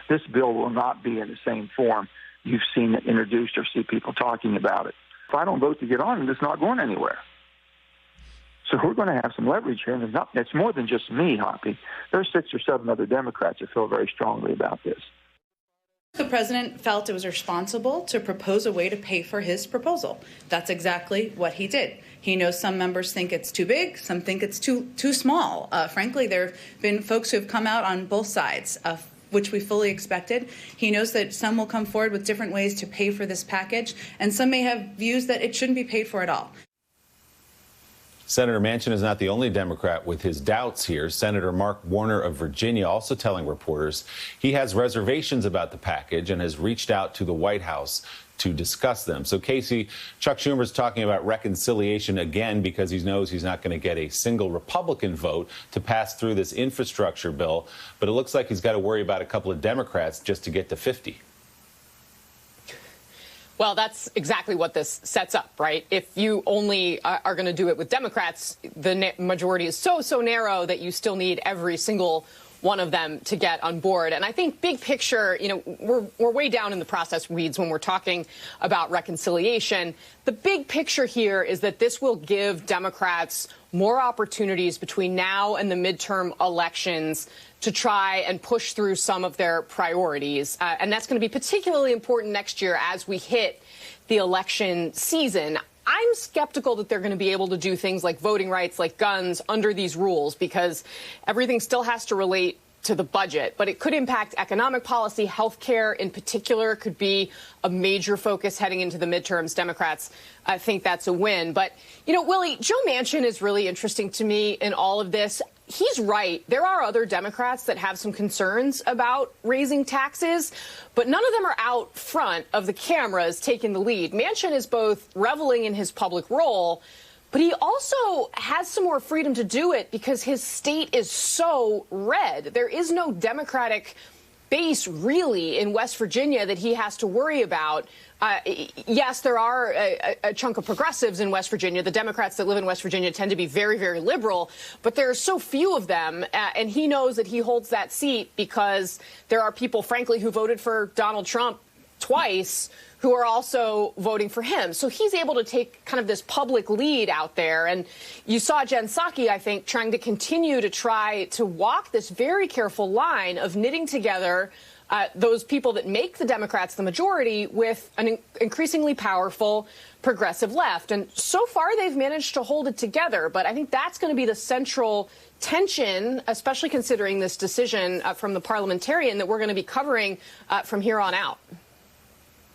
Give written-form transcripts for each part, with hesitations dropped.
this bill will not be in the same form you've seen it introduced or see people talking about it. If I don't vote to get on it, it's not going anywhere. So we're going to have some leverage here, and it's more than just me, Hoppy. There's 6 or 7 other Democrats that feel very strongly about this. The president felt it was responsible to propose a way to pay for his proposal. That's exactly what he did. He knows some members think it's too big, some think it's too small. Frankly, there have been folks who have come out on both sides, which we fully expected. He knows that some will come forward with different ways to pay for this package, and some may have views that it shouldn't be paid for at all. Senator Manchin is not the only Democrat with his doubts here. Senator Mark Warner of Virginia also telling reporters he has reservations about the package and has reached out to the White House to discuss them. So, Casey, Chuck Schumer's talking about reconciliation again because he knows he's not going to get a single Republican vote to pass through this infrastructure bill. But it looks like he's got to worry about a couple of Democrats just to get to 50. Well, that's exactly what this sets up, right? If you only are going to do it with Democrats, the majority is so narrow that you still need every single one of them to get on board. And I think big picture, you know, we're way down in the process weeds when we're talking about reconciliation. The big picture here is that this will give Democrats more opportunities between now and the midterm elections to try and push through some of their priorities. And that's going to be particularly important next year as we hit the election season. I'm skeptical that they're going to be able to do things like voting rights, like guns, under these rules, because everything still has to relate to the budget. But it could impact economic policy. Health care in particular could be a major focus heading into the midterms. Democrats, I think that's a win. But, you know, Willie, Joe Manchin is really interesting to me in all of this. He's right. There are other Democrats that have some concerns about raising taxes, but none of them are out front of the cameras taking the lead. Manchin is both reveling in his public role, but he also has some more freedom to do it because his state is so red. There is no Democratic base really in West Virginia that he has to worry about. Yes, there are a chunk of progressives in West Virginia. The Democrats that live in West Virginia tend to be very, very liberal, but there are so few of them. And he knows that he holds that seat because there are people, frankly, who voted for Donald Trump twice who are also voting for him. So he's able to take kind of this public lead out there. And you saw Jen Psaki, I think, trying to continue to try to walk this very careful line of knitting together those people that make the Democrats the majority with an increasingly powerful progressive left. And so far, they've managed to hold it together. But I think that's going to be the central tension, especially considering this decision from the parliamentarian that we're going to be covering from here on out.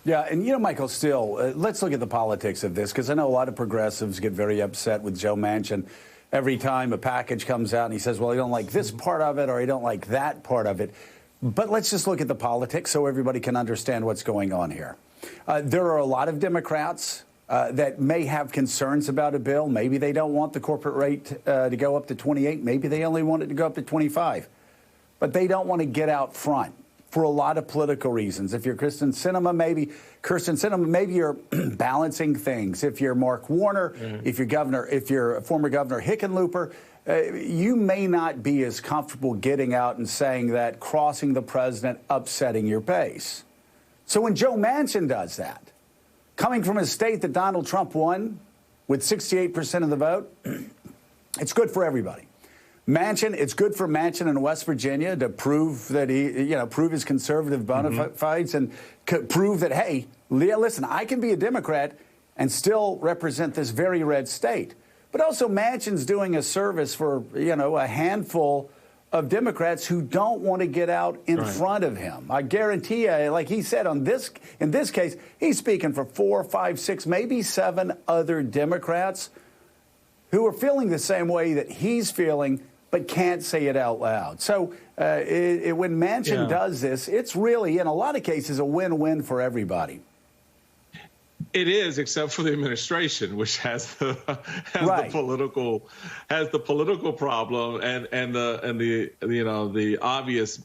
Yeah, and you know, Michael, still, let's look at the politics of this, because I know a lot of progressives get very upset with Joe Manchin every time a package comes out and he says, well, I don't like this part of it or I don't like that part of it. But let's just look at the politics so everybody can understand what's going on here. There are a lot of Democrats that may have concerns about a bill. Maybe they don't want the corporate rate to go up to 28. Maybe they only want it to go up to 25. But they don't want to get out front for a lot of political reasons. If you're Kirsten Sinema, maybe you're balancing things. If you're Mark Warner, if you're former Governor Hickenlooper, you may not be as comfortable getting out and saying that, crossing the president, upsetting your base. So when Joe Manchin does that, coming from a state that Donald Trump won with 68% of the vote, it's good for everybody. It's good for Manchin in West Virginia to prove that prove his conservative bona fides and prove that, hey, listen, I can be a Democrat and still represent this very red state. But also Manchin's doing a service for, a handful of Democrats who don't want to get out in front of him. I guarantee you, like he said, in this case, he's speaking for 4, 5, 6, maybe 7 other Democrats who are feeling the same way that he's feeling, but can't say it out loud. So when Manchin does this, it's really, in a lot of cases, a win-win for everybody. It is, except for the administration, which has the political problem and the obvious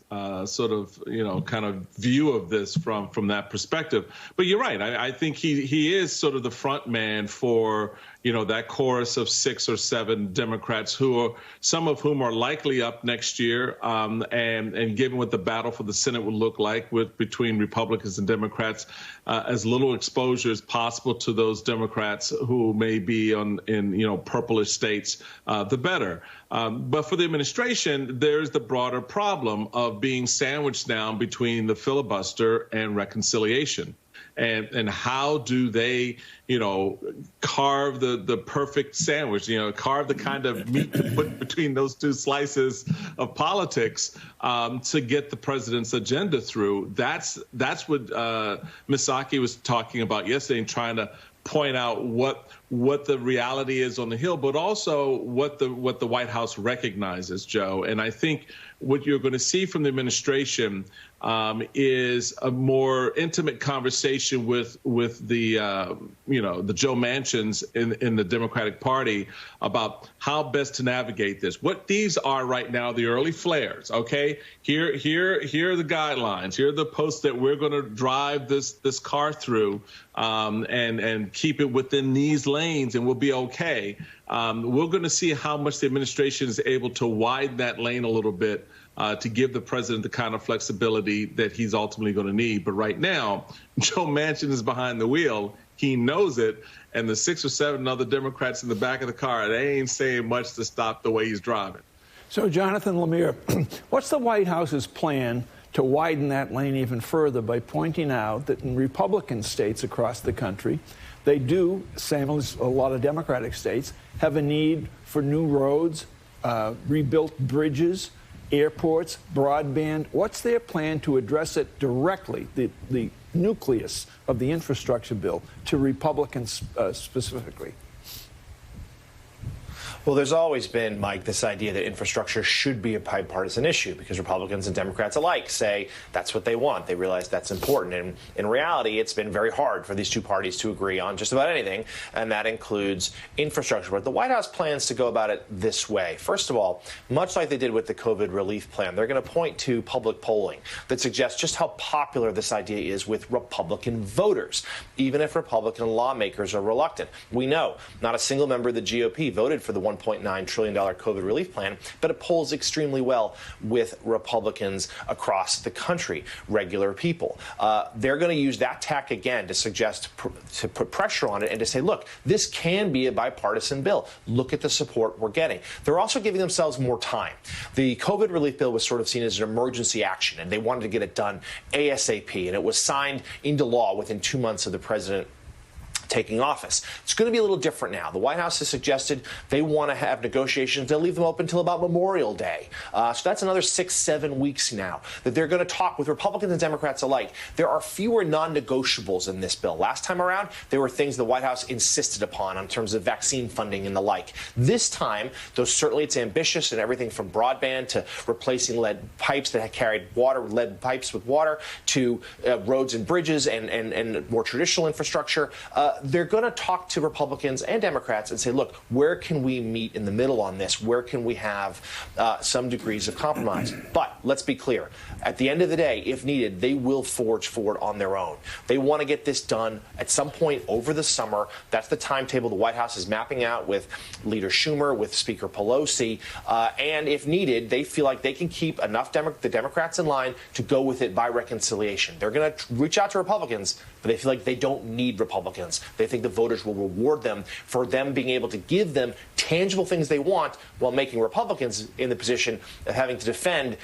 sort of kind of view of this from that perspective. But you're right. I think he is sort of the front man for that chorus of 6 or 7 Democrats some of whom are likely up next year. And given what the battle for the Senate would look like between Republicans and Democrats, as little exposure as possible to those Democrats who may be in purplish states, the better. But for the administration, there's the broader problem of being sandwiched now between the filibuster and reconciliation. And how do they, carve the perfect sandwich, carve the kind of meat to put between those two slices of politics to get the president's agenda through. That's what Misaki was talking about yesterday, and trying to point out what the reality is on the Hill, but also what the White House recognizes, Joe. And I think what you're going to see from the administration is a more intimate conversation with the the Joe Manchins in the Democratic Party about how best to navigate this. What these are right now, the early flares. Okay, here are the guidelines. Here are the posts that we're going to drive this car through, and keep it within these lanes, and we'll be okay. We're going to see how much the administration is able to widen that lane a little bit to give the president the kind of flexibility that he's ultimately going to need. But right now, Joe Manchin is behind the wheel. He knows it. And the 6 or 7 other Democrats in the back of the car, they ain't saying much to stop the way he's driving. So, Jonathan Lemire, what's the White House's plan to widen that lane even further by pointing out that in Republican states across the country, they do, same as a lot of Democratic states, have a need for new roads, rebuilt bridges, airports, broadband? What's their plan to address it directly, the nucleus of the infrastructure bill, to Republicans specifically? Well, there's always been, Mike, this idea that infrastructure should be a bipartisan issue because Republicans and Democrats alike say that's what they want. They realize that's important. And in reality, it's been very hard for these two parties to agree on just about anything, and that includes infrastructure. But the White House plans to go about it this way. First of all, much like they did with the COVID relief plan, they're going to point to public polling that suggests just how popular this idea is with Republican voters, even if Republican lawmakers are reluctant. We know not a single member of the GOP voted for the $1.9 trillion COVID relief plan, but it polls extremely well with Republicans across the country, regular people. They're going to use that tack again to suggest, to put pressure on it and to say, look, this can be a bipartisan bill. Look at the support we're getting. They're also giving themselves more time. The COVID relief bill was sort of seen as an emergency action, and they wanted to get it done ASAP, and it was signed into law within 2 months of the president taking office. It's going to be a little different now. The White House has suggested they want to have negotiations. They'll leave them open until about Memorial Day. So that's another 6-7 weeks now that they're going to talk with Republicans and Democrats alike. There are fewer non-negotiables in this bill. Last time around, there were things the White House insisted upon in terms of vaccine funding and the like. This time, though certainly it's ambitious and everything from broadband to replacing lead pipes that had carried water, lead pipes with water, to roads and bridges and more traditional infrastructure, they're going to talk to Republicans and Democrats and say, look, where can we meet in the middle on this? Where can we have some degrees of compromise? But let's be clear. At the end of the day, if needed, they will forge forward on their own. They want to get this done at some point over the summer. That's the timetable the White House is mapping out with Leader Schumer, with Speaker Pelosi. And if needed, they feel like they can keep enough the Democrats in line to go with it by reconciliation. They're going to reach out to Republicans, but they feel like they don't need Republicans. They think the voters will reward them for them being able to give them tangible things they want while making Republicans in the position of having to defend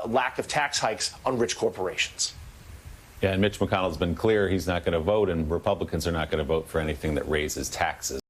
lack of tax hikes on rich corporations. Yeah, and Mitch McConnell's been clear he's not going to vote, and Republicans are not going to vote for anything that raises taxes.